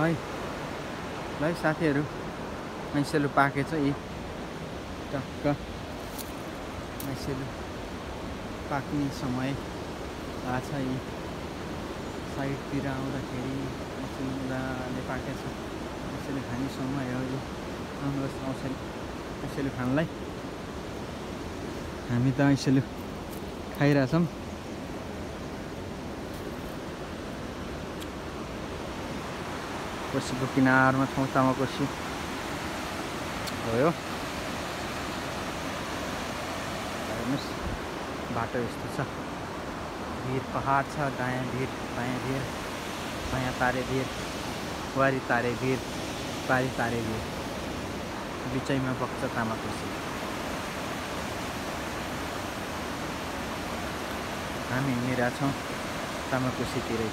है ल साथीहरू मैसेलु पाकेछ यी टक्क मैसेलु पाक्ने समय आछ यी साइडतिर आउँदाखेरि मैसेलु मजाले पाकेछ मैसेलु खाने समय हो यो आउनुहोस् मैसेलु खानलाई हामी त मैसेलु खाइरहेछौँ कोसीको किनारमा छौँ तामाकोसी हो यो हेर्नुहोस् बाटो यस्तो छ भिर पहाड छ दायाँ भिर बायाँ भिर बायाँ तारे भिर वारी तारे भिर पारी तारे भिर बिचैमा बग्छ तामाकोसी हामी हिँडिरहेछौँ तामाकोसीतिरै